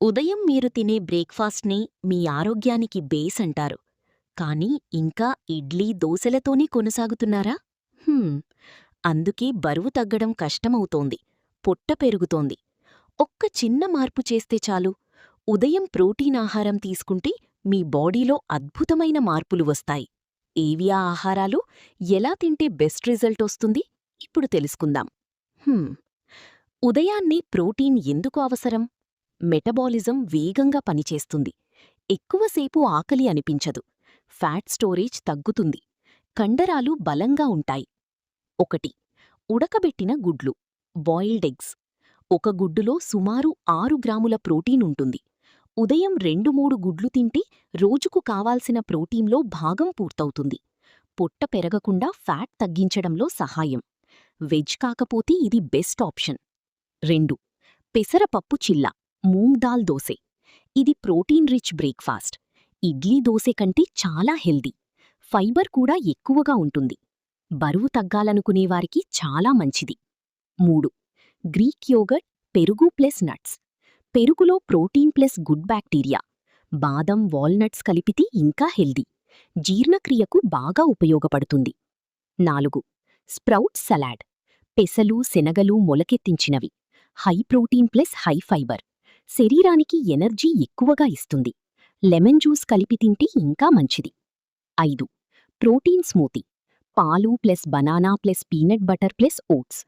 ఉదయం మీరు తినే బ్రేక్‌ఫాస్ట్‌ని మీ ఆరోగ్యానికి బేస్ అంటారు. కానీ ఇంకా ఇడ్లీ, దోసెలతోనే కొనసాగుతున్నారా? హ్మ్. అందుకే బరువు తగ్గడం కష్టమవుతోంది. పొట్ట పెరుగుతోంది. ఒక్క చిన్న మార్పు చేస్తే చాలు. ఉదయం ప్రోటీన్ ఆహారం తీసుకుంటే మీ బాడీలో అద్భుతమైన మార్పులు వస్తాయి. ఏవి ఆ ఆహారాలు? ఎలా తింటే బెస్ట్ రిజల్ట్ వస్తుంది? ఇప్పుడు తెలుసుకుందాం. హ్మ్. ఉదయాన్నే ప్రోటీన్ ఎందుకు అవసరం? మెటబాలిజం వేగంగా పనిచేస్తుంది. ఎక్కువసేపు ఆకలి అనిపించదు. ఫ్యాట్ స్టోరేజ్ తగ్గుతుంది. కండరాలు బలంగా ఉంటాయి. 1. ఉడకబెట్టిన గుడ్లు బాయిల్డ్ ఎగ్స్. ఒక గుడ్డులో సుమారు 6 గ్రాముల ప్రోటీన్ ఉంటుంది. ఉదయం 2-3 గుడ్లు తింటే రోజుకు కావాల్సిన ప్రోటీన్లో భాగం పూర్తవుతుంది. పొట్ట పెరగకుండా ఫ్యాట్ తగ్గించడంలో సహాయం. వెజ్ కాకపోతే ఇది బెస్ట్ ఆప్షన్. 2. పెసరపప్పు చిల్ల మూంగ్ దాల్ దోసె. ఇది protein rich breakfast. Idli dosa కంటే చాలా హెల్దీ. ఫైబర్ కూడా ఎక్కువగా ఉంటుంది. బరువు తగ్గాలనుకునేవారికి చాలా మంచిది. 3. గ్రీక్ యోగర్ట్ పెరుగు ప్లస్ నట్స్. పెరుగులో ప్రోటీన్ ప్లస్ గుడ్ బ్యాక్టీరియా. బాదం వాల్నట్స్ కలిపితే ఇంకా హెల్దీ. జీర్ణక్రియకు బాగా ఉపయోగపడుతుంది. 4. Sprout salad. పెసలు శనగలు మొలకెత్తించినవి. High protein plus high fibre. శరీరానికి ఎనర్జీ ఎక్కువగా ఇస్తుంది. లెమన్ జ్యూస్ కలిపి తింటే ఇంకా మంచిది. 5. Protein smoothie. పాలు plus banana plus peanut butter plus oats.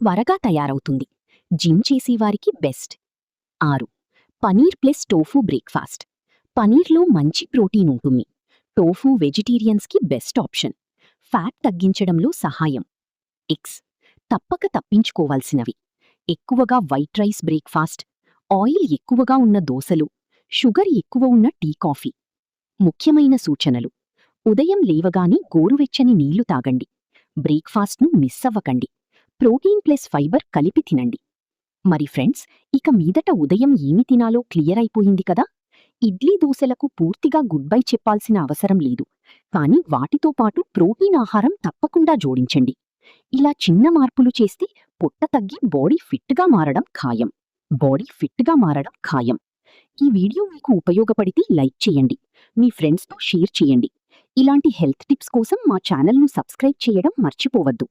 త్వరగా తయారవుతుంది. జిమ్ చేసేవారికి best. 6. Paneer plus tofu breakfast. పనీర్లో మంచి ప్రోటీన్ ఉంటుంది. Tofu వెజిటేరియన్స్కి best option. ఫ్యాట్ తగ్గించడంలో సహాయం. ఎగ్స్ తప్పక తప్పించుకోవాల్సినవి. ఎక్కువగా వైట్ రైస్ బ్రేక్ఫాస్ట్, ఆయిల్ ఎక్కువగా ఉన్న దోసలు, షుగర్ ఎక్కువ ఉన్న టీ కాఫీ. ముఖ్యమైన సూచనలు: ఉదయం లేవగానే గోరువెచ్చని నీళ్లు తాగండి. బ్రేక్ఫాస్ట్ను మిస్ అవ్వకండి. ప్రోటీన్ ప్లస్ ఫైబర్ కలిపి తినండి. మరి ఫ్రెండ్స్, ఇక మీదట ఉదయం ఏమి తినాలో క్లియర్ అయిపోయింది కదా. ఇడ్లీ దోసెలకు పూర్తిగా గుడ్ బై చెప్పాల్సిన అవసరం లేదు. కానీ వాటితో పాటు ప్రోటీన్ ఆహారం తప్పకుండా జోడించండి. ఇలా చిన్న మార్పులు చేస్తే పొట్ట తగ్గి బాడీ ఫిట్గా మారడం ఖాయం. ఈ వీడియో మీకు ఉపయోగపడితే లైక్ చేయండి. మీ ఫ్రెండ్స్తో షేర్ చేయండి. ఇలాంటి హెల్త్ టిప్స్ కోసం మా ఛానల్ను సబ్స్క్రైబ్ చేయడం మర్చిపోవద్దు.